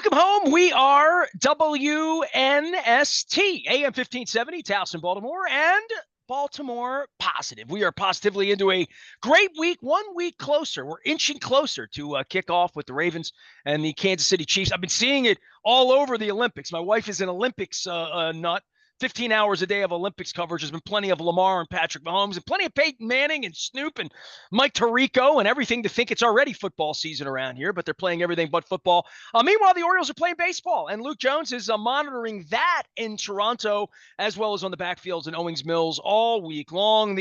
Welcome home. We are WNST, AM 1570, Towson, Baltimore, and Baltimore Positive. We are positively into a great week, 1 week closer. We're inching closer to kick off with the Ravens and the Kansas City Chiefs. I've been seeing it all over the Olympics. My wife is an Olympics nut. 15 hours a day of Olympics coverage. There's been plenty of Lamar and Patrick Mahomes and plenty of Peyton Manning and Snoop and Mike Tirico and everything to think it's already football season around here, but they're playing everything but football. Meanwhile, the Orioles are playing baseball, and Luke Jones is monitoring that in Toronto as well as on the backfields in Owings Mills all week long.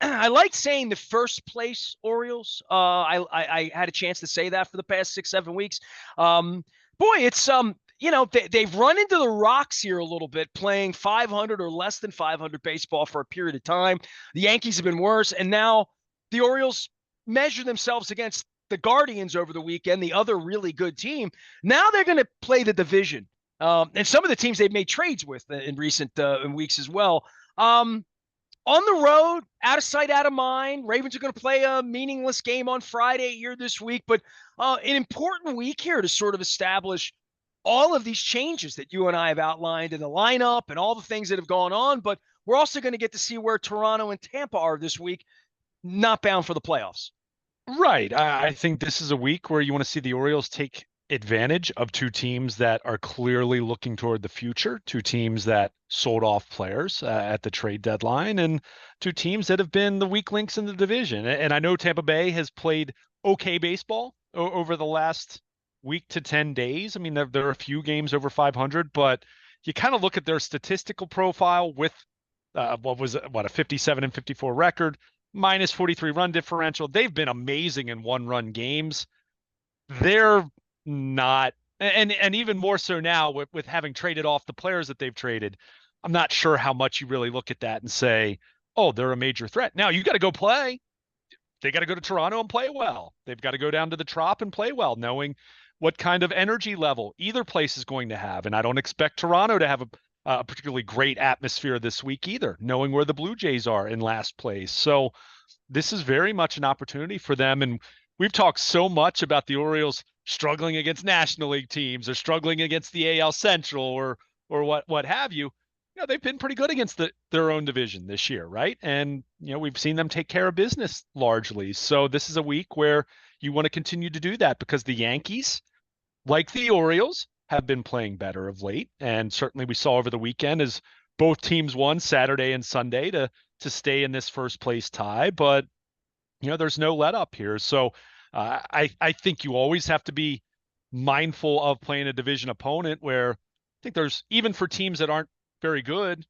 I like saying the first place Orioles. I had a chance to say that for the past 6-7 weeks. It's they've run into the rocks here a little bit, playing 500 or less than 500 baseball for a period of time. The Yankees have been worse, and now the Orioles measure themselves against the Guardians over the weekend, the other really good team. Now they're going to play the division, and some of the teams they've made trades with in recent weeks as well. On the road, out of sight, out of mind. Ravens are going to play a meaningless game on Friday here this week, but an important week here to sort of establish all of these changes that you and I have outlined in the lineup and all the things that have gone on. But we're also going to get to see where Toronto and Tampa are this week, not bound for the playoffs. Right. I think this is a week where you want to see the Orioles take advantage of two teams that are clearly looking toward the future, two teams that sold off players at the trade deadline, and two teams that have been the weak links in the division. And I know Tampa Bay has played okay baseball over the last week to 10 days. I mean, there are a few games over 500, but you kind of look at their statistical profile with a 57-54 record, minus 43 run differential. They've been amazing in one-run games. They're not, and even more so now with having traded off the players that they've traded. I'm not sure how much you really look at that and say, oh, they're a major threat. Now you got to go play. They got to go to Toronto and play well. They've got to go down to the Trop and play well, knowing what kind of energy level either place is going to have. And I don't expect Toronto to have a particularly great atmosphere this week either, knowing where the Blue Jays are in last place. So this is very much an opportunity for them. And we've talked so much about the Orioles struggling against National League teams or struggling against the AL Central or what have you. You know, they've been pretty good against their own division this year, right? And, you know, we've seen them take care of business largely. So this is a week where you want to continue to do that because the Yankees, like the Orioles, have been playing better of late. And certainly we saw over the weekend as both teams won Saturday and Sunday to stay in this first place tie. But, you know, there's no let up here. So I think you always have to be mindful of playing a division opponent where I think there's, even for teams that aren't very good,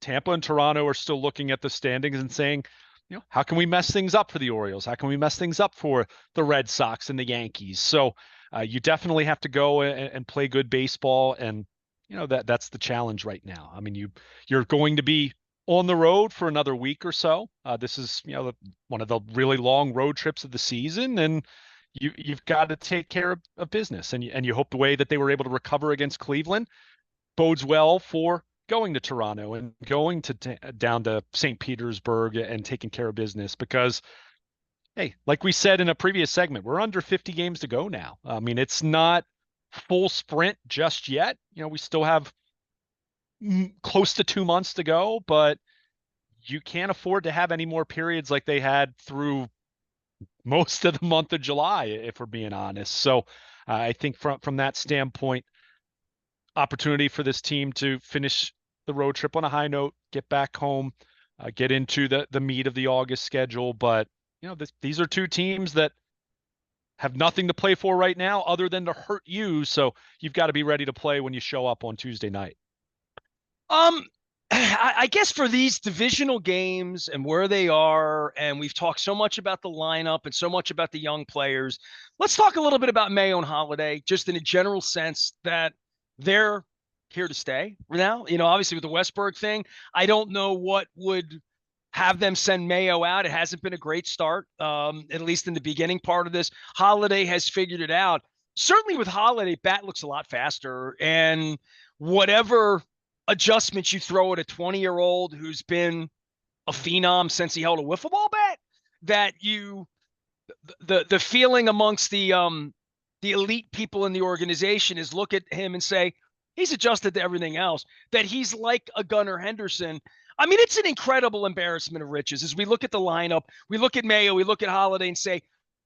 Tampa and Toronto are still looking at the standings and saying, you know, how can we mess things up for the Orioles? How can we mess things up for the Red Sox and the Yankees? So you definitely have to go and play good baseball. And, you know, that's the challenge right now. I mean, you're going to be on the road for another week or so. This is, you know, one of the really long road trips of the season, and you've got to take care of business. And you hope the way that they were able to recover against Cleveland bodes well for going to Toronto and going to down to St. Petersburg and taking care of business because, hey, like we said in a previous segment, we're under 50 games to go now. I mean, it's not full sprint just yet. You know, we still have close to 2 months to go, but you can't afford to have any more periods like they had through most of the month of July, if we're being honest. So I think from that standpoint, opportunity for this team to finish the road trip on a high note, get back home, get into the meat of the August schedule. But, you know, these are two teams that have nothing to play for right now other than to hurt you. So you've got to be ready to play when you show up on Tuesday night. I guess for these divisional games and where they are, and we've talked so much about the lineup and so much about the young players, let's talk a little bit about Mayo and Holiday, just in a general sense that they're here to stay now. You know, obviously with the Westberg thing, I don't know what would have them send Mayo out. It hasn't been a great start, at least in the beginning part of this. Holiday has figured it out. Certainly with Holiday, bat looks a lot faster, and whatever adjustments you throw at a 20-year-old who's been a phenom since he held a wiffle ball bat, that the feeling amongst the the elite people in the organization is look at him and say, he's adjusted to everything else, that he's like a Gunnar Henderson. I mean, it's an incredible embarrassment of riches. As we look at the lineup, we look at Mayo, we look at Holiday and say,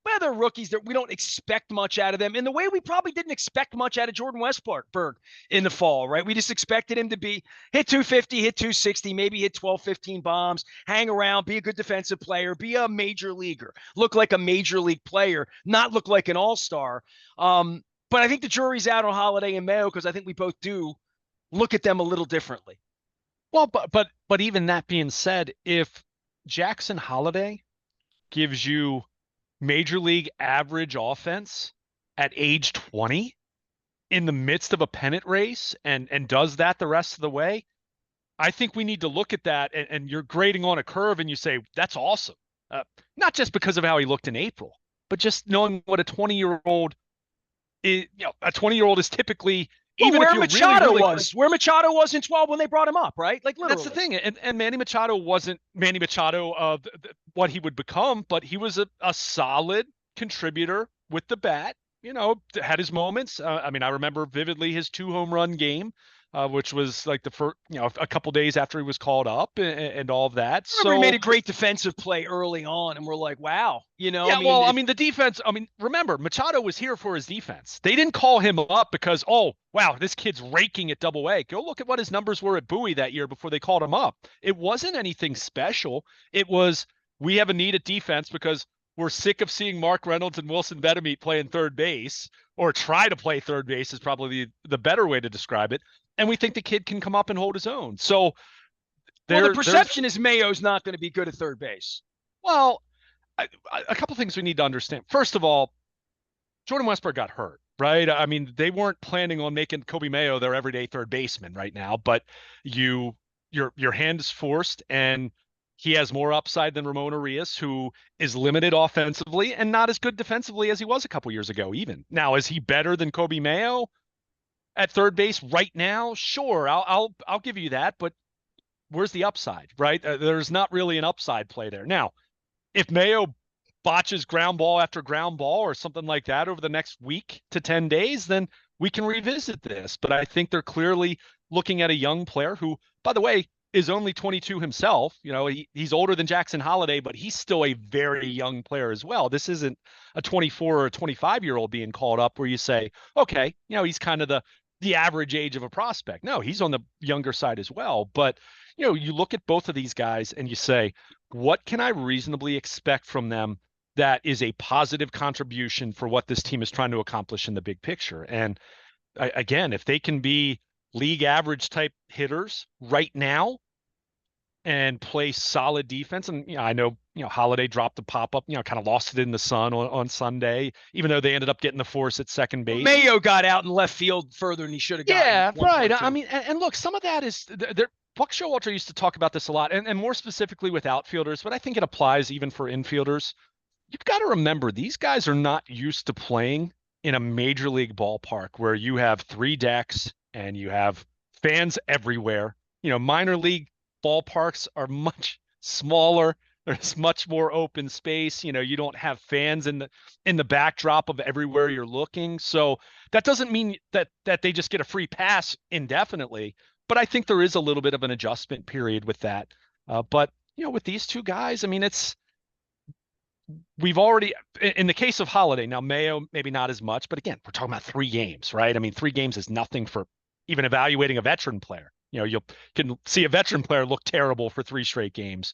well, they're rookies that we don't expect much out of them in the way we probably didn't expect much out of Jordan Westberg in the fall, right? We just expected him to be hit 250, hit 260, maybe hit 12, 15 bombs, hang around, be a good defensive player, be a major leaguer, look like a major league player, not look like an all-star. But I think the jury's out on Holiday and Mayo because I think we both do look at them a little differently. Well, but even that being said, if Jackson Holiday gives you major league average offense at age 20 in the midst of a pennant race and does that the rest of the way, I think we need to look at that and you're grading on a curve and you say, that's awesome. Not just because of how he looked in April, but just knowing what a 20-year-old is, a 20-year-old is typally, even where if you're Machado really was, where Machado was in 12 when they brought him up, right? Like literally. That's the thing. And Manny Machado wasn't Manny Machado of what he would become, but he was a solid contributor with the bat, had his moments. I mean, I remember vividly his 2-home-run game, which was like the first, a couple days after he was called up and all of that. So he made a great defensive play early on, and we're like, wow, Yeah, I mean, the defense, remember, Machado was here for his defense. They didn't call him up because, oh, wow, this kid's raking at Double-A. Go look at what his numbers were at Bowie that year before they called him up. It wasn't anything special. It was, we have a need at defense because we're sick of seeing Mark Reynolds and Wilson Betemit playing third base, or try to play third base is probably the better way to describe it. And we think the kid can come up and hold his own. So the perception is Mayo's not going to be good at third base. Well, a couple things we need to understand. First of all, Jordan Westberg got hurt, right? I mean, they weren't planning on making Kobe Mayo their everyday third baseman right now, but your hand is forced, and he has more upside than Ramon Arias, who is limited offensively and not as good defensively as he was a couple years ago even. Now, is he better than Kobe Mayo at third base right now? Sure, I'll give you that, but where's the upside, right? There's not really an upside play there. Now, if Mayo botches ground ball after ground ball or something like that over the next week to 10 days, then we can revisit this. But I think they're clearly looking at a young player who, by the way, is only 22 himself. He's older than Jackson Holiday, but he's still a very young player as well. This isn't a 24 or a 25-year-old being called up where you say, okay, he's kind of the average age of a prospect. No, he's on the younger side as well. But, you look at both of these guys and you say, what can I reasonably expect from them that is a positive contribution for what this team is trying to accomplish in the big picture? And again, if they can be league average type hitters right now and play solid defense, and I know Holiday dropped the pop-up, kind of lost it in the sun on Sunday, even though they ended up getting the force at second base. Mayo got out in left field further than he should have gotten. Yeah, right. I mean, and look, some of that is Buck Showalter used to talk about this a lot, and more specifically with outfielders, but I think it applies even for infielders. You've got to remember, these guys are not used to playing in a major league ballpark where you have 3 decks and you have fans everywhere. Minor league ballparks are much smaller. There's much more open space. You don't have fans in the backdrop of everywhere you're looking. So that doesn't mean that they just get a free pass indefinitely. But I think there is a little bit of an adjustment period with that. But with these two guys, I mean, we've already, in the case of Holiday, now Mayo, maybe not as much, but again, we're talking about 3 games, right? I mean, 3 games is nothing for even evaluating a veteran player. You can see a veteran player look terrible for 3 straight games.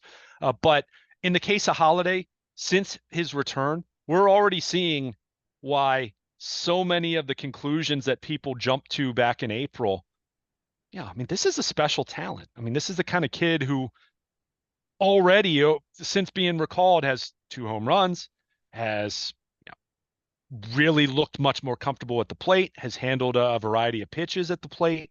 But in the case of Holiday, since his return, we're already seeing why so many of the conclusions that people jumped to back in April. I mean, this is a special talent. I mean, this is the kind of kid who already, since being recalled, has 2 home runs, has really looked much more comfortable at the plate, has handled a variety of pitches at the plate.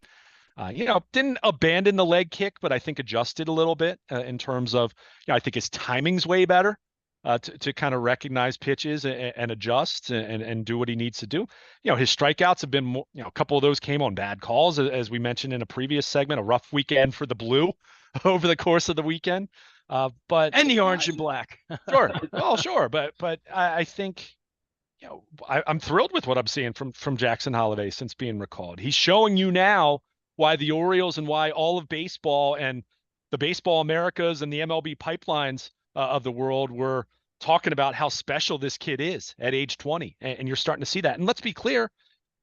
Didn't abandon the leg kick, but I think adjusted a little bit in terms of, I think his timing's way better to kind of recognize pitches and adjust and do what he needs to do. His strikeouts have been more, a couple of those came on bad calls, as we mentioned in a previous segment, a rough weekend for the Blue over the course of the weekend. And the orange and black. Sure. Well, sure. But I think, I'm thrilled with what I'm seeing from Jackson Holiday since being recalled. He's showing you now why the Orioles and why all of baseball and the Baseball Americas and the MLB pipelines of the world were talking about how special this kid is at age 20. And you're starting to see that. And let's be clear,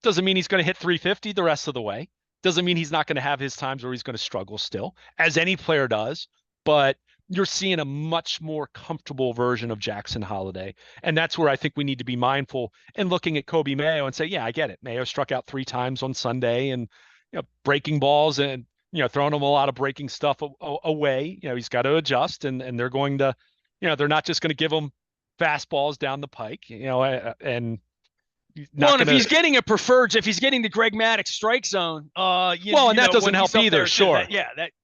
doesn't mean he's going to hit 350 the rest of the way. Doesn't mean he's not going to have his times where he's going to struggle still, as any player does. But you're seeing a much more comfortable version of Jackson Holiday. And that's where I think we need to be mindful and looking at Kobe Mayo and say, yeah, I get it. Mayo struck out 3 times on Sunday and, breaking balls and, throwing him a lot of breaking stuff away. He's got to adjust and they're going to, they're not just going to give him fastballs down the pike, and not Well, going if he's getting the Greg Maddux strike zone, and that doesn't help either. Sure.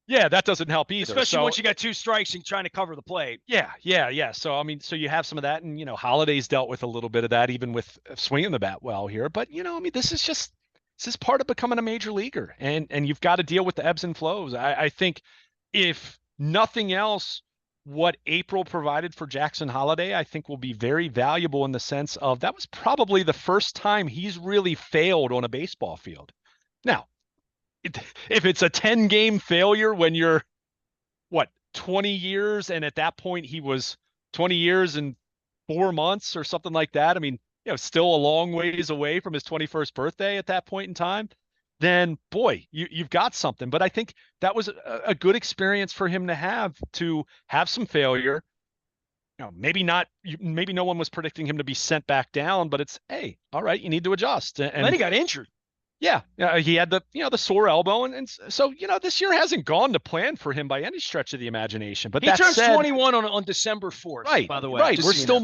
That doesn't help either. Especially once you got 2 strikes and trying to cover the plate. Yeah. So, I mean, so you have some of that and, Holiday's dealt with a little bit of that, even with swinging the bat well here. But, this is part of becoming a major leaguer and you've got to deal with the ebbs and flows. I think if nothing else, what April provided for Jackson Holiday, I think will be very valuable in the sense of that was probably the first time he's really failed on a baseball field. Now, if it's a 10-game failure when you're 20 years, and at that point he was 20 years and 4 months or something like that. I mean, still a long ways away from his 21st birthday at that point in time. Then boy, you've got something. But I think that was a good experience for him to have some failure. Maybe not. Maybe no one was predicting him to be sent back down, but it's, hey, all right, you need to adjust. And then he got injured. Yeah, he had the sore elbow, and so this year hasn't gone to plan for him by any stretch of the imagination. But he turns 21 on December 4th. Right, by the way, right. We're still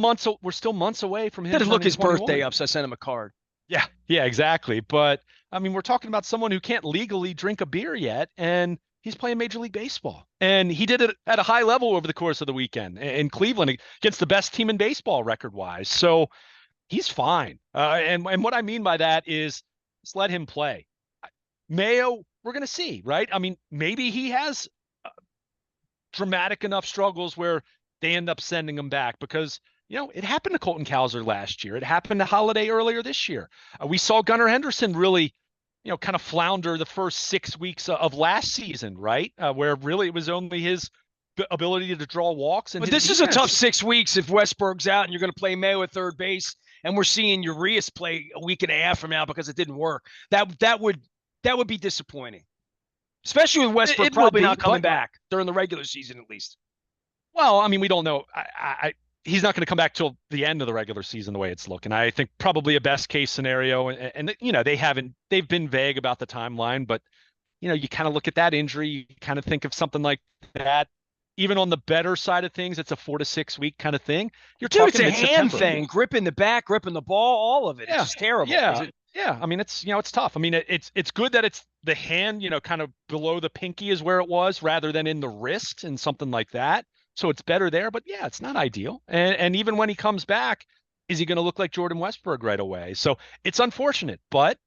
months away from him. Didn't look his birthday up, so I sent him a card. Yeah, exactly. But I mean, we're talking about someone who can't legally drink a beer yet, and he's playing Major League Baseball, and he did it at a high level over the course of the weekend in Cleveland against the best team in baseball record-wise. So he's fine. And what I mean by that is, just let him play. Mayo, we're going to see, right? I mean, maybe he has dramatic enough struggles where they end up sending him back because, it happened to Colton Cowser last year. It happened to Holiday earlier this year. We saw Gunnar Henderson really, kind of flounder the first 6 weeks of last season, right? Where really it was only his ability to draw walks. But this is a tough 6 weeks if Westberg's out and you're going to play Mayo at third base. And we're seeing Urias play a week and a half from now because it didn't work. That would be disappointing, especially with Westbrook probably not coming back during the regular season at least. Well, I mean, we don't know. He's not going to come back till the end of the regular season the way it's looking. I think probably a best case scenario, and they've been vague about the timeline, but you kind of look at that injury, you kind of think of something like that. Even on the better side of things, it's a 4 to 6 week kind of thing. It's a hand thing, gripping the bat, gripping the ball, all of it. Yeah. It's just terrible. Yeah. I mean, it's tough. I mean, it's good that it's the hand, kind of below the pinky is where it was rather than in the wrist and something like that. So it's better there, but yeah, it's not ideal. And even when he comes back, is he going to look like Jordan Westberg right away? So it's unfortunate, but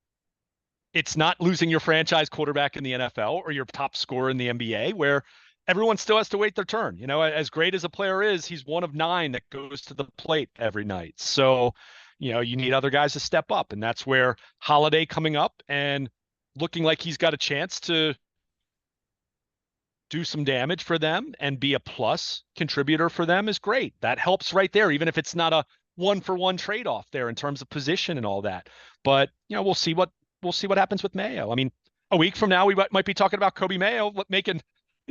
it's not losing your franchise quarterback in the NFL or your top scorer in the NBA where everyone still has to wait their turn. As great as a player is, he's one of 9 that goes to the plate every night. So, you need other guys to step up. And that's where Holiday coming up and looking like he's got a chance to do some damage for them and be a plus contributor for them is great. That helps right there, even if it's not a 1-for-1 trade-off there in terms of position and all that. But, we'll see what happens with Mayo. I mean, a week from now, we might be talking about Kobe Mayo making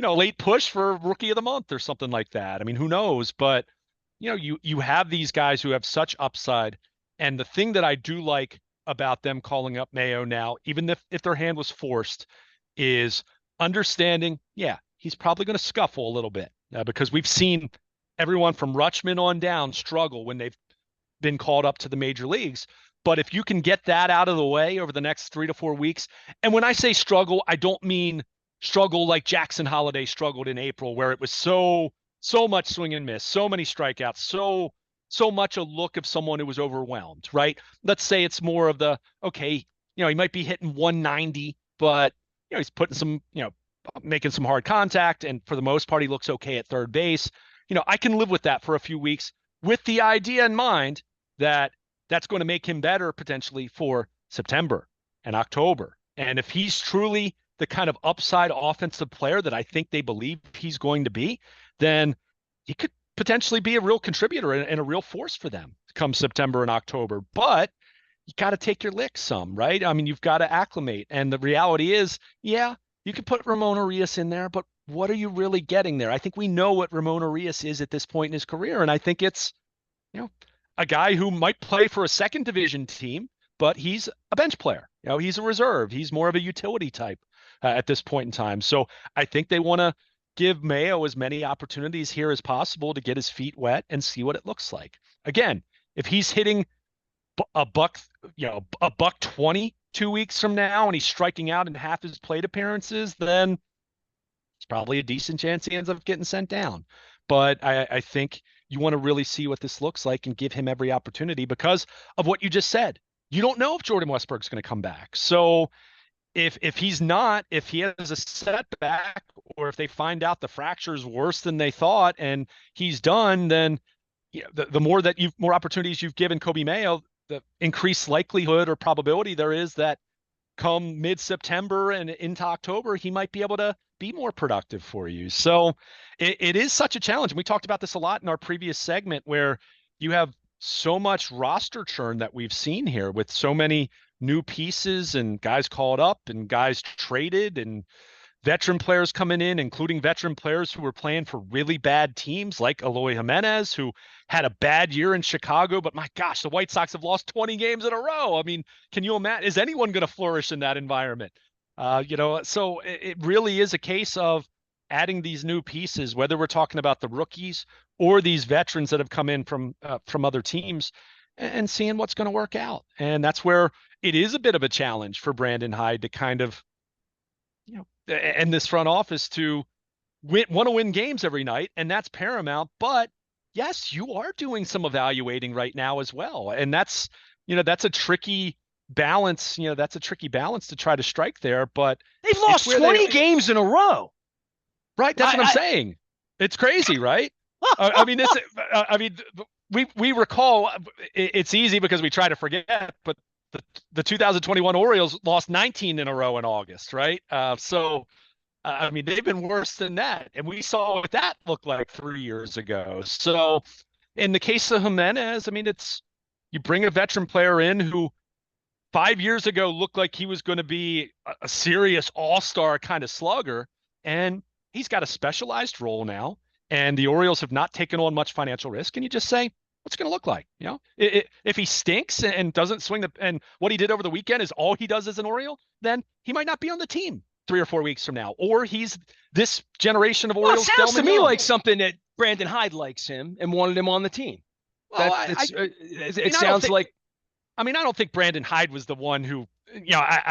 a late push for Rookie of the Month or something like that. I mean, who knows? But, you have these guys who have such upside. And the thing that I do like about them calling up Mayo now, even if their hand was forced, is understanding, he's probably going to scuffle a little bit because we've seen everyone from Rutschman on down struggle when they've been called up to the major leagues. But if you can get that out of the way over the next 3 to 4 weeks, and when I say struggle, I don't mean struggle like Jackson Holiday struggled in April, where it was so much swing and miss, so many strikeouts, so much a look of someone who was overwhelmed, right? Let's say it's more of the, okay, he might be hitting 190, but he's putting some, making some hard contact, and for the most part, he looks okay at third base. I can live with that for a few weeks with the idea in mind that that's going to make him better potentially for September and October. And if he's truly the kind of upside offensive player that I think they believe he's going to be, then he could potentially be a real contributor and a real force for them come September and October. But you got to take your licks some, right? I mean, you've got to acclimate. And the reality is, yeah, you can put Ramon Arias in there, but what are you really getting there? I think we know what Ramon Arias is at this point in his career. And I think it's, you know, a guy who might play for a second division team, but he's a bench player. You know, he's a reserve. He's more of a utility type at this point in time. So I think they want to give Mayo as many opportunities here as possible to get his feet wet and see what it looks like. Again, if he's hitting a buck, a buck 20 2 weeks from now and he's striking out in half his plate appearances, then it's probably a decent chance he ends up getting sent down. But I think you want to really see what this looks like and give him every opportunity because of what you just said. You don't know if Jordan Westburg's going to come back. So if he's not, if he has a setback or if they find out the fracture is worse than they thought and he's done, then the more opportunities you've given Kobe Mayo, the increased likelihood or probability there is that come mid-September and into October, he might be able to be more productive for you. So it is such a challenge. And we talked about this a lot in our previous segment where you have so much roster churn that we've seen here with so many new pieces and guys called up and guys traded and veteran players coming in, including veteran players who were playing for really bad teams like Eloy Jimenez, who had a bad year in Chicago. But my gosh, the White Sox have lost 20 games in a row. I mean, can you imagine? Is anyone going to flourish in that environment? So it really is a case of adding these new pieces, whether we're talking about the rookies or these veterans that have come in from other teams and seeing what's going to work out. And that's where it is a bit of a challenge for Brandon Hyde to kind of, and this front office to want to win games every night, and that's paramount. But yes, you are doing some evaluating right now as well, and that's a tricky balance. That's a tricky balance to try to strike there. But they've lost 20 games in a row. Right, that's what I'm saying. It's crazy, right? We recall. It's easy because we try to forget, but the 2021 Orioles lost 19 in a row in August, right? They've been worse than that. And we saw what that looked like 3 years ago. So in the case of Jimenez, you bring a veteran player in who 5 years ago looked like he was going to be a serious all-star kind of slugger. And he's got a specialized role now. And the Orioles have not taken on much financial risk. And you just say, what's it going to look like? If he stinks and doesn't swing and what he did over the weekend is all he does as an Oriole, then he might not be on the team 3 or 4 weeks from now, or he's this generation of Orioles. It sounds to me like something that Brandon Hyde likes him and wanted him on the team. Well, it sounds like. I don't think Brandon Hyde was the one who,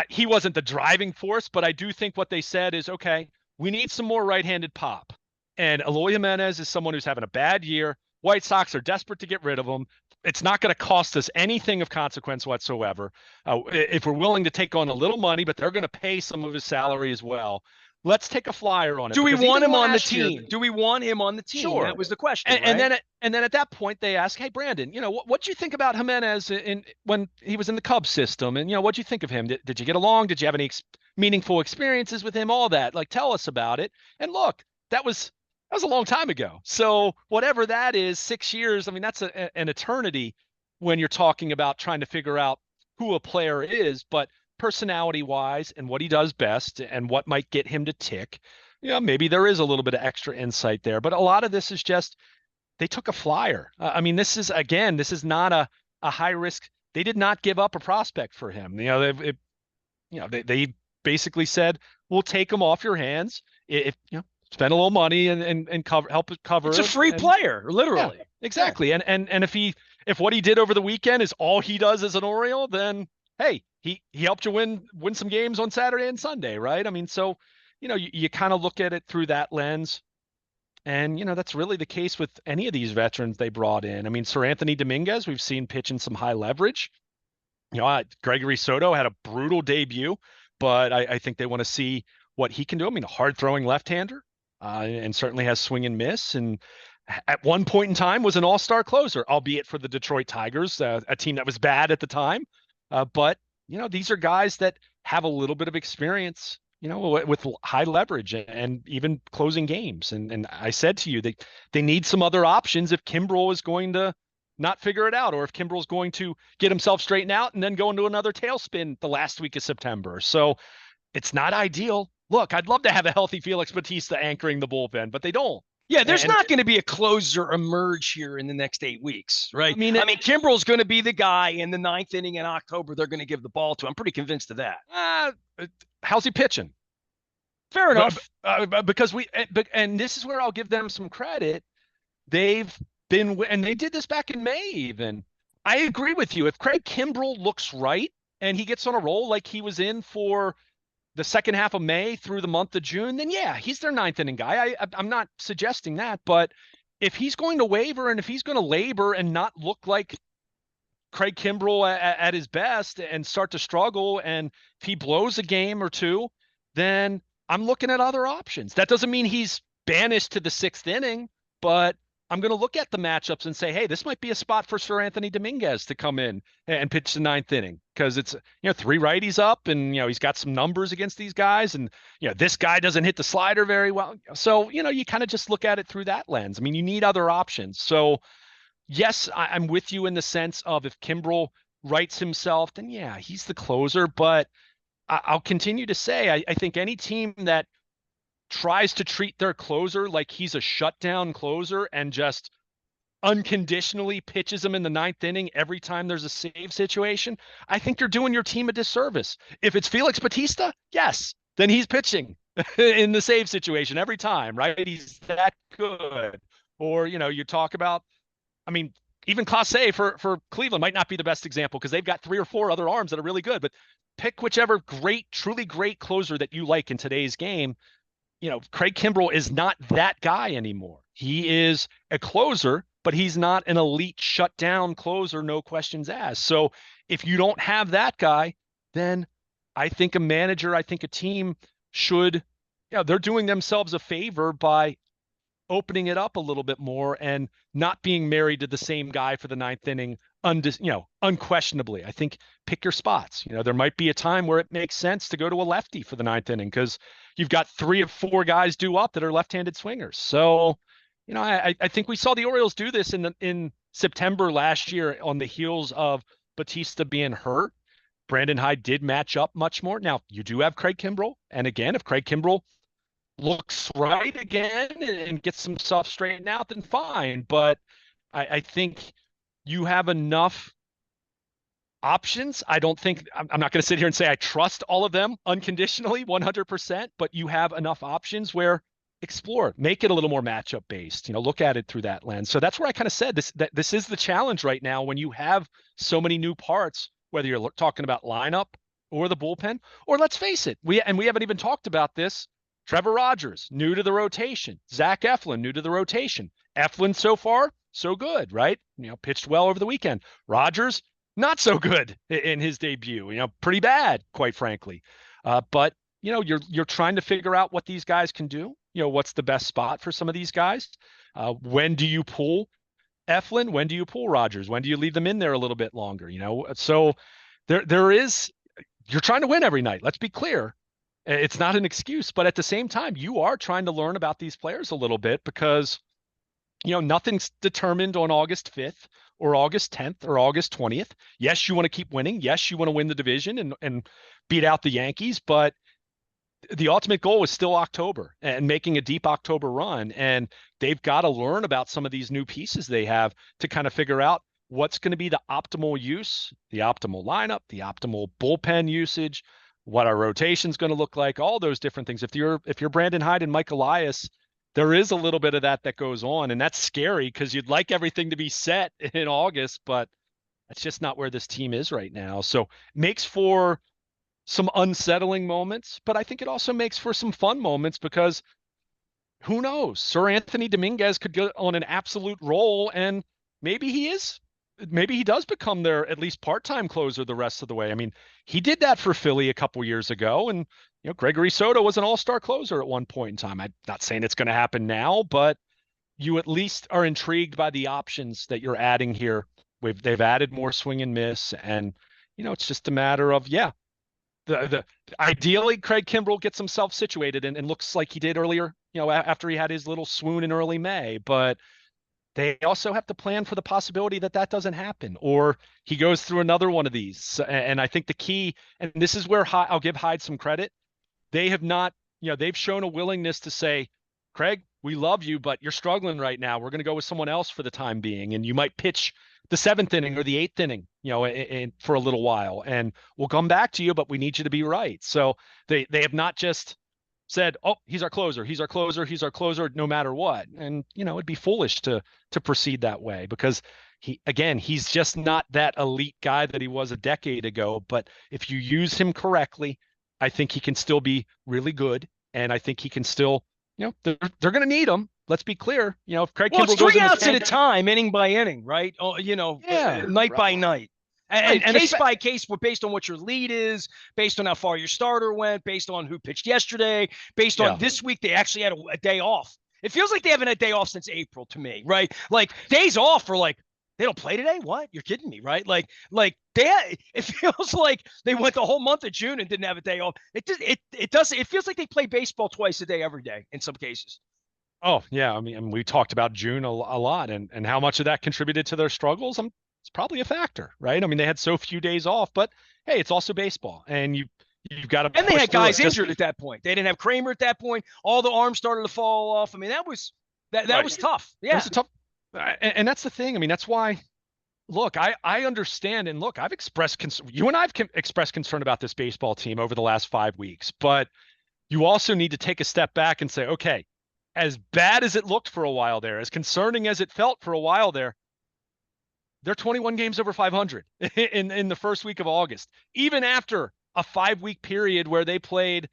he wasn't the driving force, but I do think what they said is, okay, we need some more right-handed pop. And Eloy Jimenez is someone who's having a bad year. White Sox are desperate to get rid of him. It's not going to cost us anything of consequence whatsoever. If we're willing to take on a little money, but they're going to pay some of his salary as well. Let's take a flyer on it. Do we want him on the team? Do we want him on the team? Sure. That was the question. And then at that point they ask, hey, Brandon, what do you think about Jimenez when he was in the Cubs system? And, what do you think of him? Did you get along? Did you have any meaningful experiences with him? All that. Like, tell us about it. And look, that was a long time ago. So whatever that is, 6 years, that's an eternity when you're talking about trying to figure out who a player is. But personality-wise and what he does best and what might get him to tick, maybe there is a little bit of extra insight there. But a lot of this is just they took a flyer. This is not a high risk. They did not give up a prospect for him. They basically said, we'll take him off your hands if spend a little money and help cover. It's a free player, literally. Yeah, exactly. Yeah. And if what he did over the weekend is all he does as an Oriole, then hey, he helped you win some games on Saturday and Sunday, right? So you kind of look at it through that lens. And, that's really the case with any of these veterans they brought in. Sir Anthony Dominguez, we've seen pitch in some high leverage. Gregory Soto had a brutal debut, but I think they want to see what he can do. A hard throwing left-hander and certainly has swing and miss. And at one point in time was an all-star closer, albeit for the Detroit Tigers, a team that was bad at the time. But these are guys that have a little bit of experience, with high leverage and even closing games. And I said to you that they need some other options if Kimbrel is going to not figure it out, or if Kimbrel's going to get himself straightened out and then go into another tailspin the last week of September. So it's not ideal. Look, I'd love to have a healthy Felix Bautista anchoring the bullpen, but they don't. Yeah, there's And not going to be a closer emerge here in the next 8 weeks, right? I mean, Kimbrel's going to be the guy in the ninth inning in October. They're going to give the ball to. I'm pretty convinced of that. how's he pitching? Fair enough. Because and this is where I'll give them some credit. They've been, and they did this back in May even. I agree with you. If Craig Kimbrel looks right and he gets on a roll like he was in for the second half of May through the month of June, then yeah, he's their ninth inning guy. I'm not suggesting that, but if he's going to waver and if he's going to labor and not look like Craig Kimbrel at his best and start to struggle, and if he blows a game or two, then I'm looking at other options. That doesn't mean he's banished to the sixth inning, but I'm going to look at the matchups and say, hey, this might be a spot for Sir Anthony Dominguez to come in and pitch the ninth inning, because it's, three righties up, and, he's got some numbers against these guys, and, this guy doesn't hit the slider very well. So, you kind of just look at it through that lens. I mean, you need other options. So yes, I'm with you in the sense of if Kimbrel rights himself, then yeah, he's the closer. But I'll continue to say, I think any team that tries to treat their closer like he's a shutdown closer and just unconditionally pitches him in the ninth inning every time there's a save situation, I think you're doing your team a disservice. If it's Felix Bautista, yes, then he's pitching in the save situation every time, right? He's that good. Or, you talk about, I mean, even Clase for Cleveland might not be the best example because they've got 3 or 4 other arms that are really good, but pick whichever truly great closer that you like in today's game. Craig Kimbrel is not that guy anymore. He is a closer, but he's not an elite shutdown closer, no questions asked. So if you don't have that guy, then I think a team should, they're doing themselves a favor by opening it up a little bit more and not being married to the same guy for the ninth inning, unquestionably. I think pick your spots. There might be a time where it makes sense to go to a lefty for the ninth inning because you've got 3 or 4 guys due up that are left-handed swingers. So, I think we saw the Orioles do this in September last year on the heels of Bautista being hurt. Brandon Hyde did match up much more. Now, you do have Craig Kimbrel. And again, if Craig Kimbrel looks right again and gets some stuff straightened out, then fine. But I think you have enough options. I don't think I'm not going to sit here and say I trust all of them unconditionally 100%, but you have enough options where explore, make it a little more matchup based, look at it through that lens. So that's where I kind of said this is the challenge right now when you have so many new parts, whether you're talking about lineup or the bullpen, or let's face it, we haven't even talked about this. Trevor Rogers, new to the rotation. Zach Eflin, new to the rotation. Eflin so far, so good, right? Pitched well over the weekend. Rogers, not so good in his debut. Pretty bad, quite frankly. But you're trying to figure out what these guys can do. What's the best spot for some of these guys? When do you pull Eflin? When do you pull Rogers? When do you leave them in there a little bit longer? So there is. You're trying to win every night. Let's be clear. It's not an excuse, but at the same time, you are trying to learn about these players a little bit because, nothing's determined on August 5th or August 10th or August 20th. Yes, you want to keep winning. Yes, you want to win the division and beat out the Yankees, but the ultimate goal is still October and making a deep October run. And they've got to learn about some of these new pieces they have to kind of figure out what's going to be the optimal use, the optimal lineup, the optimal bullpen usage, what our rotation is going to look like, all those different things. If you're Brandon Hyde and Mike Elias, there is a little bit of that goes on, and that's scary because you'd like everything to be set in August, but that's just not where this team is right now. So makes for some unsettling moments, but I think it also makes for some fun moments because who knows? Sir Anthony Dominguez could go on an absolute roll, and maybe he does become their at least part-time closer the rest of the way. I mean, he did that for Philly a couple years ago, and Gregory Soto was an all-star closer at one point in time. I'm not saying it's going to happen now, but you at least are intrigued by the options that you're adding here. They've added more swing and miss, and it's just a matter of the ideally Craig Kimbrell gets himself situated and looks like he did earlier, after he had his little swoon in early May, but they also have to plan for the possibility that that doesn't happen, or he goes through another one of these. And I think the key, and this is where I'll give Hyde some credit, they have not, they've shown a willingness to say, Craig, we love you, but you're struggling right now. We're going to go with someone else for the time being. And you might pitch the seventh inning or the eighth inning, for a little while, and we'll come back to you, but we need you to be right. So they have not just said, oh, he's our closer, he's our closer, he's our closer, no matter what. And, it'd be foolish to proceed that way, because he's just not that elite guy that he was a decade ago. But if you use him correctly, I think he can still be really good. And I think he can still, they're going to need him. Let's be clear. If Craig Well, Kimbrell it's goes three in outs at a time, inning by inning, right? Oh, night by night. And case by case, based on what your lead is, based on how far your starter went, based on who pitched yesterday, based on this week, they actually had a day off. It feels like they haven't had a day off since April to me, right? Like days off are like, they don't play today? What? You're kidding me, right? It feels like they went the whole month of June and didn't have a day off. It feels like they play baseball twice a day every day in some cases. Oh, yeah. I mean, we talked about June a lot, and how much of that contributed to their struggles. It's probably a factor, right? I mean, they had so few days off, but hey, it's also baseball, and you've got to. And they had guys injured at that point. They didn't have Kramer at that point. All the arms started to fall off. I mean, that was tough. Yeah, it was tough. And that's the thing. I mean, that's why. Look, I understand, and look, I've expressed concern. You and I've expressed concern about this baseball team over the last 5 weeks, but you also need to take a step back and say, okay, as bad as it looked for a while there, as concerning as it felt for a while there, they're 21 games over 500 in the first week of August, even after a 5-week period where they played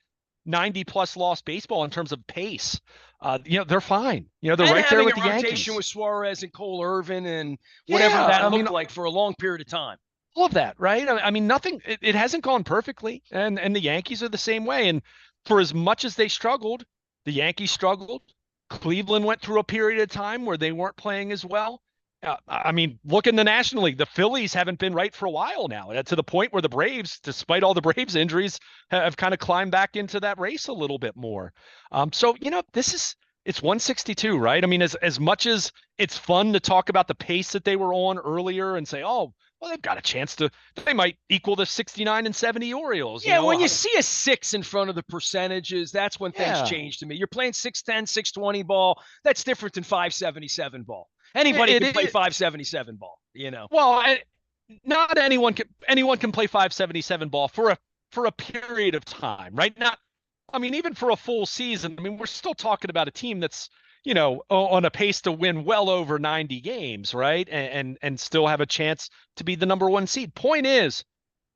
90 plus lost baseball in terms of pace. They're fine. They're right there with the Yankees. Rotation with Suarez and Cole Irvin and whatever that looked like for a long period of time. All of that, right? I mean, nothing. It hasn't gone perfectly, and the Yankees are the same way. And for as much as they struggled, the Yankees struggled. Cleveland went through a period of time where they weren't playing as well. I mean, look in the National League. The Phillies haven't been right for a while now, to the point where the Braves, despite all the Braves injuries, have kind of climbed back into that race a little bit more. So, it's 162, right? I mean, as much as it's fun to talk about the pace that they were on earlier and say, oh, well, they've got a chance they might equal the 69 and 70 Orioles. Yeah, when you see a 6 in front of the percentages, that's when things change to me. You're playing 610, 620 ball. That's different than 577 ball. Anybody can play 577 ball, Well, not anyone can play 577 ball for a period of time, right? Even for a full season. I mean, we're still talking about a team that's, on a pace to win well over 90 games, right? And still have a chance to be the number one seed. Point is,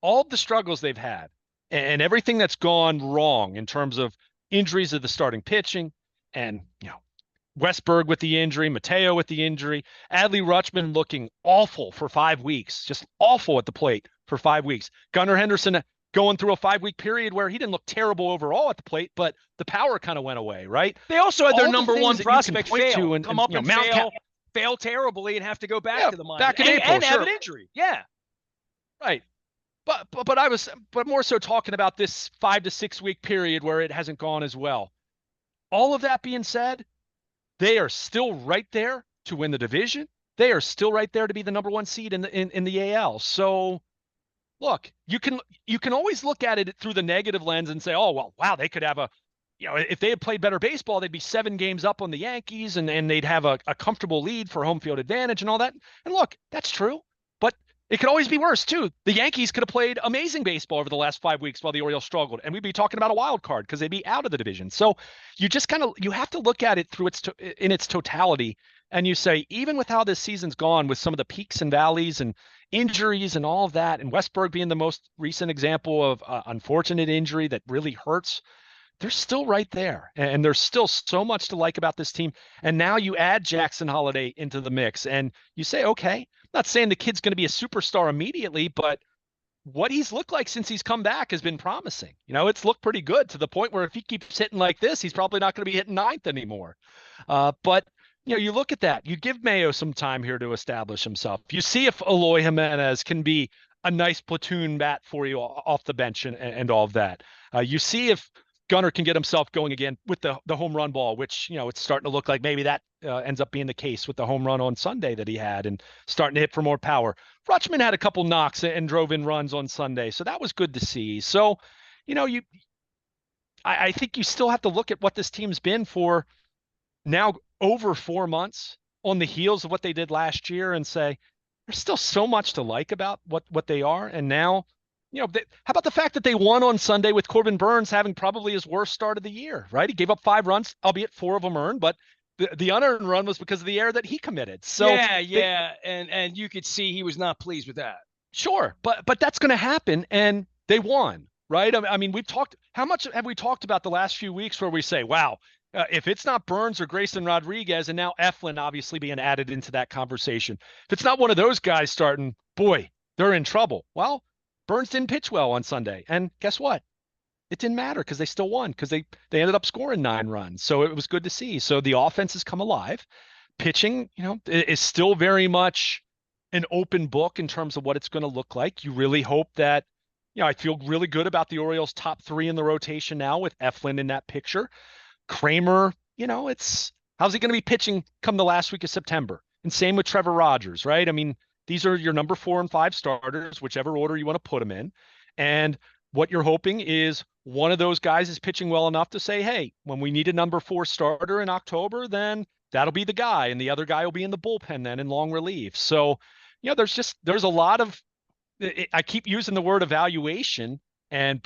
all the struggles they've had and everything that's gone wrong in terms of injuries of the starting pitching and, Westberg with the injury, Mateo with the injury, Adley Rutschman looking awful for 5 weeks, just awful at the plate for 5 weeks. Gunnar Henderson going through a 5-week period where he didn't look terrible overall at the plate, but the power kind of went away, right? They also had their number one prospect fail, fail terribly and have to go back to the minors. Back in April, and have an injury. Yeah. Right. But I was more so talking about this 5 to 6 week period where it hasn't gone as well. All of that being said, they are still right there to win the division. They are still right there to be the number one seed in the AL. So, look, you can always look at it through the negative lens and say, oh, well, wow, they could have if they had played better baseball, they'd be 7 games up on the Yankees and they'd have a comfortable lead for home field advantage and all that. And look, that's true, but it could always be worse too. The Yankees could have played amazing baseball over the last 5 weeks while the Orioles struggled, and we'd be talking about a wild card because they'd be out of the division. So you just you have to look at it through in its totality, and you say, even with how this season's gone, with some of the peaks and valleys and injuries and all of that, and Westberg being the most recent example of unfortunate injury that really hurts, they're still right there. And there's still so much to like about this team. And now you add Jackson Holliday into the mix and you say, okay, I'm not saying the kid's going to be a superstar immediately, but what he's looked like since he's come back has been promising. It's looked pretty good to the point where if he keeps hitting like this, he's probably not going to be hitting ninth anymore. But you look at that. You give Mayo some time here to establish himself. You see if Eloy Jimenez can be a nice platoon bat for you off the bench and all of that. You see if Gunnar can get himself going again with the home run ball, which, it's starting to look like maybe that ends up being the case with the home run on Sunday that he had and starting to hit for more power. Rutschman had a couple knocks and drove in runs on Sunday, so that was good to see. So, I think you still have to look at what this team's been for now over 4 months on the heels of what they did last year and say, there's still so much to like about what they are. And now, how about the fact that they won on Sunday with Corbin Burns having probably his worst start of the year, right? He gave up 5 runs, albeit 4 of them earned, but the unearned run was because of the error that he committed. So yeah. And you could see he was not pleased with that. sure, but that's going to happen, and they won, right? I mean, how much have we talked about the last few weeks where we say, wow, if it's not Burns or Grayson Rodriguez, and now Eflin obviously being added into that conversation, if it's not one of those guys starting, boy, they're in trouble. Well, Burns didn't pitch well on Sunday, and guess what? It didn't matter because they still won because they ended up scoring 9 runs. So it was good to see. So the offense has come alive. Pitching, is still very much an open book in terms of what it's going to look like. You really hope that, I feel really good about the Orioles' top 3 in the rotation now with Eflin in that picture. Kramer, it's how's he going to be pitching come the last week of September? And same with Trevor Rogers, right? I mean, these are your number 4 and 5 starters, whichever order you want to put them in. And what you're hoping is one of those guys is pitching well enough to say, hey, when we need a number 4 starter in October, then that'll be the guy. And the other guy will be in the bullpen then in long relief. So, there's a lot of, I keep using the word evaluation, and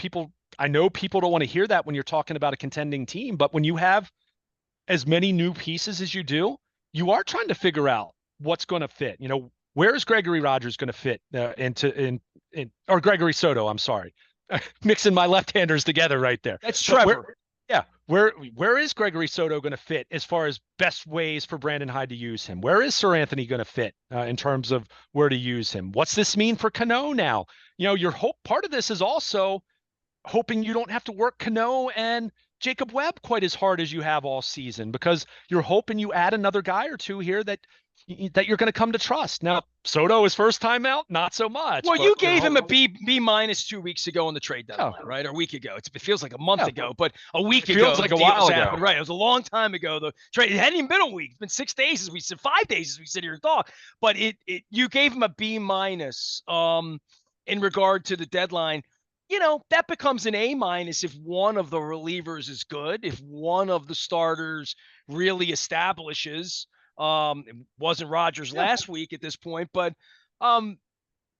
I know people don't want to hear that when you're talking about a contending team, but when you have as many new pieces as you do, you are trying to figure out what's going to fit. Where is Gregory Rogers going to fit or Gregory Soto? I'm sorry, mixing my left-handers together right there. That's Trevor. Where is Gregory Soto going to fit as far as best ways for Brandon Hyde to use him? Where is Sir Anthony going to fit in terms of where to use him? What's this mean for Cano now? Your hope part of this is also hoping you don't have to work Cano and Jacob Webb quite as hard as you have all season, because you're hoping you add another guy or two here that you're going to come to trust. Now, Soto, his first time out, not so much. Well, you gave him a B minus 2 weeks ago on the trade deadline, right? Or a week ago. It feels like a month ago, but a week ago. Feels like a while ago. Happened, right? It was a long time ago. The trade, it hadn't even been a week. It's been 6 days as we said, 5 days as we sit here and talk. But you gave him a B minus in regard to the deadline. That becomes an A minus if one of the relievers is good, if one of the starters really establishes. It wasn't Rogers last week at this point, but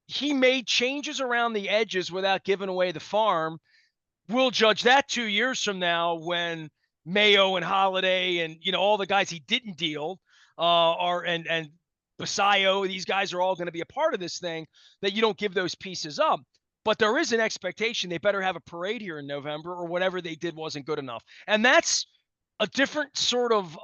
he made changes around the edges without giving away the farm. We'll judge that 2 years from now when Mayo and Holiday and all the guys he didn't deal and Basayo, these guys are all going to be a part of this thing, that you don't give those pieces up. But there is an expectation they better have a parade here in November, or whatever they did wasn't good enough. And that's a different sort of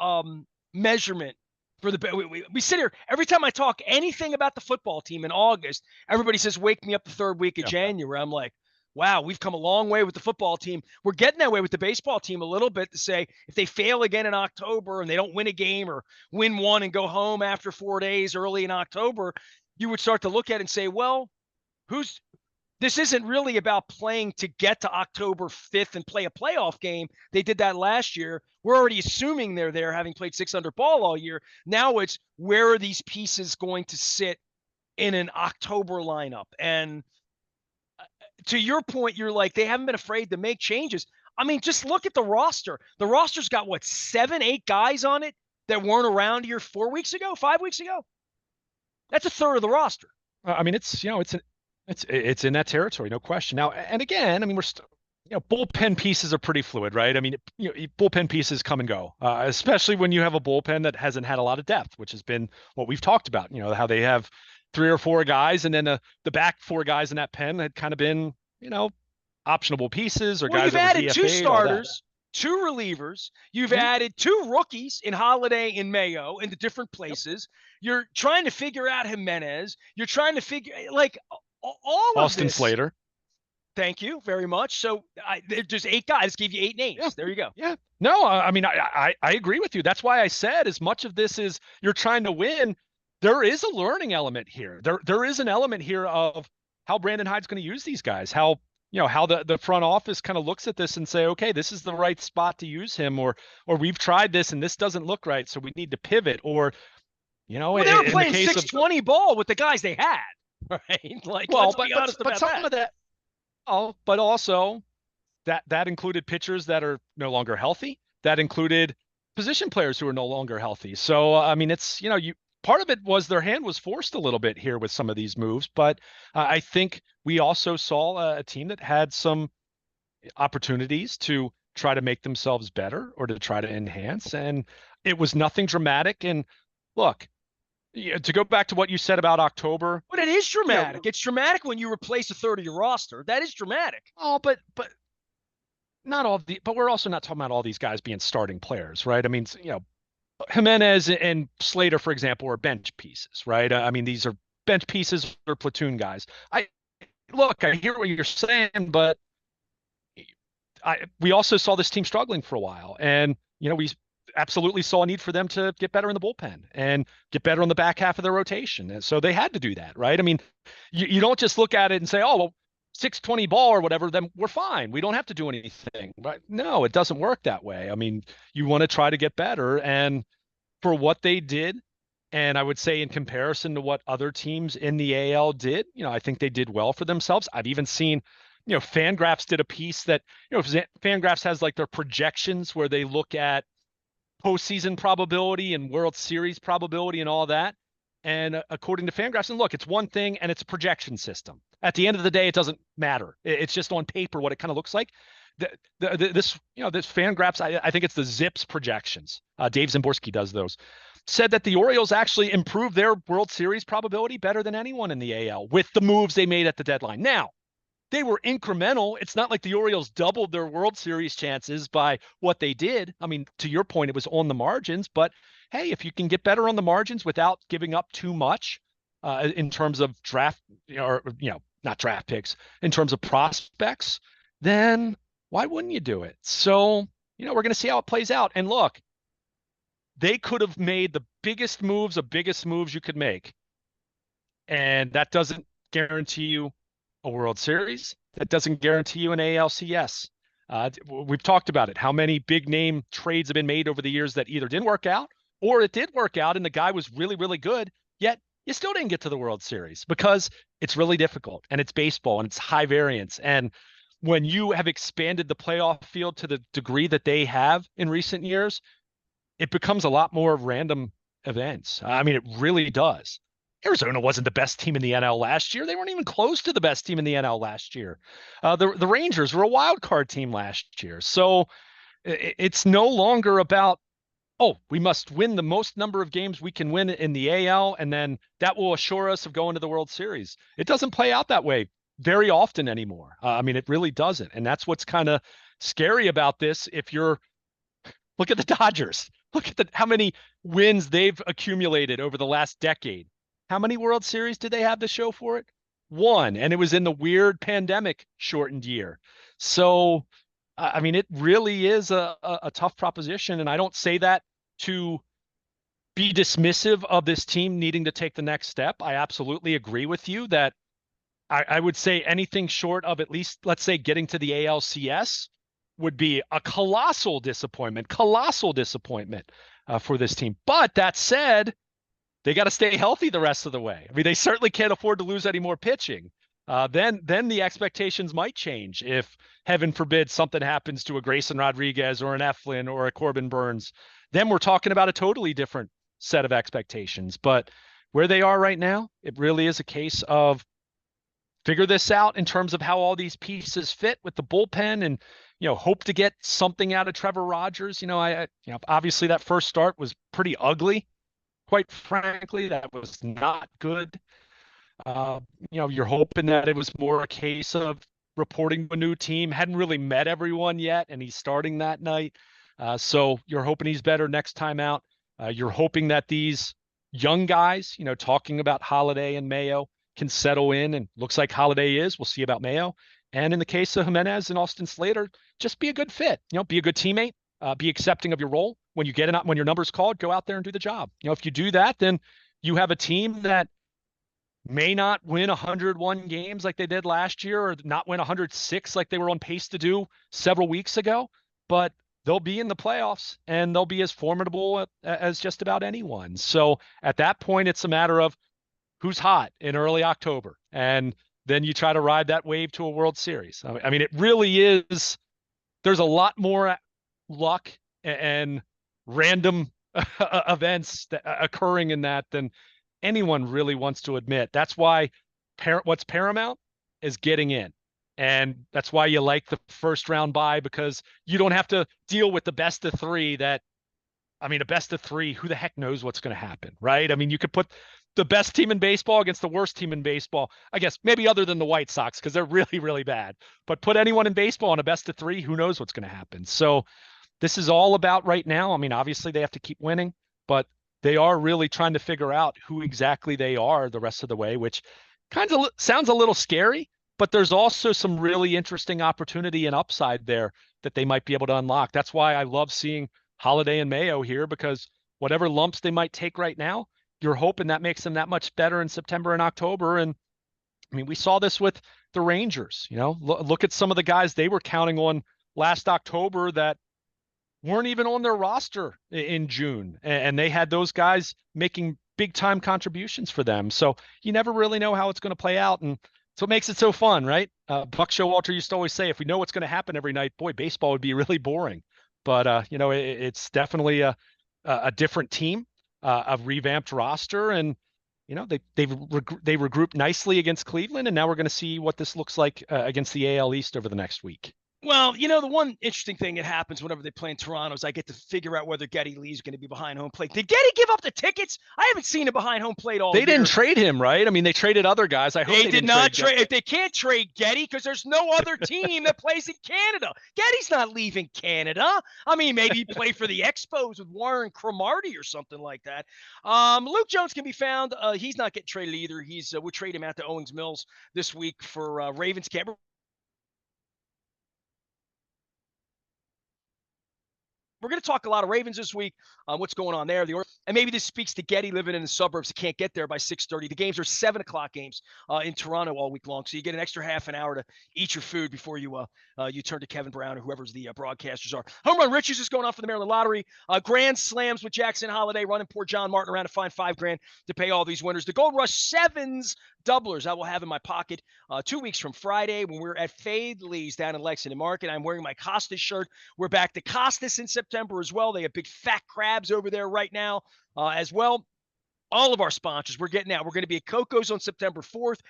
measurement for we sit here every time I talk anything about the football team in August. Everybody says, wake me up the 3rd week of January. I'm like, wow, we've come a long way with the football team. We're getting that way with the baseball team a little bit, to say if they fail again in October and they don't win a game or win one and go home after 4 days early in October, you would start to look at it and say, well, this isn't really about playing to get to October 5th and play a playoff game. They did that last year. We're already assuming they're there, having played 6 under ball all year. Now it's, where are these pieces going to sit in an October lineup? And to your point, you're like, they haven't been afraid to make changes. I mean, just look at the roster. The roster's got 7, 8 guys on it that weren't around here 4 weeks ago, 5 weeks ago. That's a third of the roster. I mean, it's in that territory, no question. Now, and again, I mean, bullpen pieces are pretty fluid, right? I mean, bullpen pieces come and go, especially when you have a bullpen that hasn't had a lot of depth, which has been what we've talked about. How they have 3 or 4 guys, and then the back 4 guys in that pen had kind of been, optionable pieces or guys. You've added 2 starters, 2 relievers. You've added 2 rookies in Holiday and Mayo into different places. You're trying to figure out Jimenez. You're trying to figure all of Austin this. Slater. Thank you very much. So there's 8 guys. Gave you 8 Yeah. names. There you go. Yeah. No, I mean, I agree with you. That's why I said as much of this is you're trying to win, there is a learning element here. There is an element here of how Brandon Hyde's going to use these guys, how how the front office kind of looks at this and say, okay, this is the right spot to use him, or we've tried this and this doesn't look right, so we need to pivot, or Well, they were in the playing case of 620 ball with the guys they had, right? Like, well, let's be honest but about some that. of that, oh, but also that included pitchers that are no longer healthy. That included position players who are no longer healthy. So I mean, it's you part of it was their hand was forced a little bit here with some of these moves, but I think we also saw a team that had some opportunities to try to make themselves better or to try to enhance, and it was nothing dramatic. And look, to go back to what you said about October, But it is you dramatic. know, It's dramatic when you replace a third of your roster. That is dramatic. oh, but not all the, but we're also not talking about all these guys being starting players, right? I mean, Jimenez and Slater, for example, are bench pieces, right? I mean, these are bench pieces or platoon guys. I hear what you're saying, but we also saw this team struggling for a while, and we absolutely saw a need for them to get better in the bullpen and get better on the back half of their rotation, and so they had to do that, right? I mean, you don't just look at it and say, oh well, 620 ball or whatever, then we're fine. We don't have to do anything, right? No, it doesn't work that way. I mean, you want to try to get better, and for what they did. And I would say in comparison to what other teams in the AL did, I think they did well for themselves. I've even seen, Fangraphs did a piece that, Fangraphs has like their projections where they look at postseason probability and World Series probability and all that. And according to Fangraphs, and look, it's one thing and it's a projection system. At the end of the day, it doesn't matter. It's just on paper what it kind of looks like. This Fangraphs, I think it's the Zips projections. Dave Zimborski does those. Said that the Orioles actually improved their World Series probability better than anyone in the AL with the moves they made at the deadline. Now, they were incremental. It's not like the Orioles doubled their World Series chances by what they did. I mean, to your point, it was on the margins, but hey, if you can get better on the margins without giving up too much in terms of draft, or not draft picks, in terms of prospects, then why wouldn't you do it? So, we're going to see how it plays out. And look, they could have made the biggest moves you could make. And that doesn't guarantee you a World Series. That doesn't guarantee you an ALCS. We've talked about it. How many big name trades have been made over the years that either didn't work out or it did work out and the guy was really, really good, yet you still didn't get to the World Series because it's really difficult and it's baseball and it's high variance. And when you have expanded the playoff field to the degree that they have in recent years, it becomes a lot more random events. I mean, it really does. Arizona wasn't the best team in the NL last year. They weren't even close to the best team in the NL last year. The Rangers were a wild card team last year. So it's no longer about, oh, we must win the most number of games we can win in the AL, and then that will assure us of going to the World Series. It doesn't play out that way very often anymore. I mean, it really doesn't. And that's what's kind of scary about this. Look at the Dodgers. Look at how many wins they've accumulated over the last decade. How many World Series did they have to show for it? One, and it was in the weird pandemic shortened year. So, I mean, it really is a tough proposition, and I don't say that to be dismissive of this team needing to take the next step. I absolutely agree with you that I would say anything short of at least, let's say, getting to the ALCS would be a colossal disappointment for this team. But that said, they got to stay healthy the rest of the way. I mean, they certainly can't afford to lose any more pitching. Then the expectations might change if, heaven forbid, something happens to a Grayson Rodriguez or an Eflin or a Corbin Burns. Then we're talking about a totally different set of expectations. But where they are right now, it really is a case of figure this out in terms of how all these pieces fit with the bullpen and, hope to get something out of Trevor Rogers. Obviously that first start was pretty ugly. Quite frankly, that was not good. You're hoping that it was more a case of reporting to a new team, hadn't really met everyone yet, and he's starting that night. So you're hoping he's better next time out. You're hoping that these young guys, talking about Holiday and Mayo, can settle in, and looks like Holiday is. We'll see about Mayo, And in the case of Jimenez and Austin Slater, just be a good fit. Be a good teammate. Be accepting of your role. When you get it, when your number's called, go out there and do the job. If you do that, then you have a team that may not win 101 games like they did last year, or not win 106 like they were on pace to do several weeks ago, but they'll be in the playoffs and they'll be as formidable as just about anyone. So at that point, it's a matter of who's hot in early October. And then you try to ride that wave to a World Series. I mean, it really is, there's a lot more luck and random events occurring in that than anyone really wants to admit. That's why what's paramount is getting in. And that's why you like the first round bye, because you don't have to deal with the best of three a best of three, who the heck knows what's going to happen, right? I mean, you could put the best team in baseball against the worst team in baseball, I guess, maybe other than the White Sox, because they're really, really bad. But put anyone in baseball on a best of three, who knows what's going to happen. So this is all about right now. I mean, obviously they have to keep winning, but they are really trying to figure out who exactly they are the rest of the way, which kind of sounds a little scary, but there's also some really interesting opportunity and upside there that they might be able to unlock. That's why I love seeing Holiday and Mayo here, because whatever lumps they might take right now, you're hoping that makes them that much better in September and October. And I mean, we saw this with the Rangers. Look at some of the guys they were counting on last October that weren't even on their roster in June, and they had those guys making big time contributions for them. So you never really know how it's going to play out, and so it makes it so fun, right? Buck Showalter used to always say, if we know what's going to happen every night, boy, baseball would be really boring. But it's definitely a different team, a revamped roster, and they regrouped nicely against Cleveland, and now we're going to see what this looks like against the AL East over the next week. Well, the one interesting thing that happens whenever they play in Toronto is I get to figure out whether Geddy Lee's going to be behind home plate. Did Geddy give up the tickets? I haven't seen him behind home plate all year. They didn't trade him, right? I mean, they traded other guys. I hope they did not trade. If they can't trade Geddy, because there's no other team that plays in Canada. Geddy's not leaving Canada. I mean, maybe he play for the Expos with Warren Cromartie or something like that. Luke Jones can be found. He's not getting traded either. We'll trade him out to Owings Mills this week for Ravens camp. We're going to talk a lot of Ravens this week, what's going on there. And maybe this speaks to Geddy living in the suburbs. He can't get there by 6:30. The games are 7 o'clock games in Toronto all week long. So you get an extra half an hour to eat your food before you turn to Kevin Brown or whoever's the broadcasters are. Home Run Riches is going on for the Maryland Lottery. Grand Slams with Jackson Holiday running poor John Martin around to find $5,000 to pay all these winners. The Gold Rush Sevens doublers I will have in my pocket 2 weeks from Friday when we're at Fadley's down in Lexington Market. I'm wearing my Costas shirt. We're back to Costas in September as well. They have big fat crabs over there right now as well. All of our sponsors, we're getting out. We're going to be at Coco's on September 4th.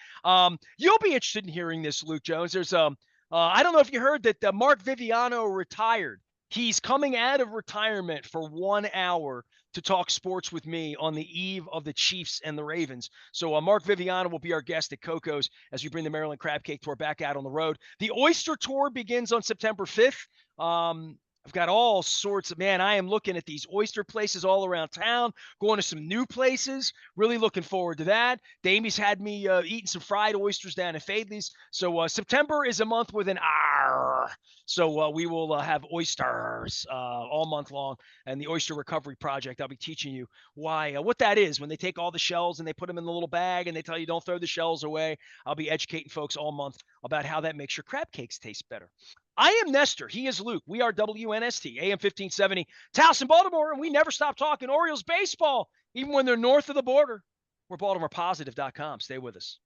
You'll be interested in hearing this, Luke Jones. There's I don't know if you heard that Mark Viviano retired. He's coming out of retirement for 1 hour to talk sports with me on the eve of the Chiefs and the Ravens. So Mark Viviano will be our guest at Coco's as we bring the Maryland Crab Cake Tour back out on the road. The Oyster Tour begins on September 5th. I've got all sorts of, I am looking at these oyster places all around town, going to some new places, really looking forward to that. Damie's had me eating some fried oysters down at Fadley's. So September is a month with an R. So we will have oysters all month long. And the Oyster Recovery Project, I'll be teaching you what that is when they take all the shells and they put them in the little bag and they tell you don't throw the shells away. I'll be educating folks all month about how that makes your crab cakes taste better. I am Nestor. He is Luke. We are WNST, AM 1570, Towson, Baltimore, and we never stop talking Orioles baseball, even when they're north of the border. We're BaltimorePositive.com. Stay with us.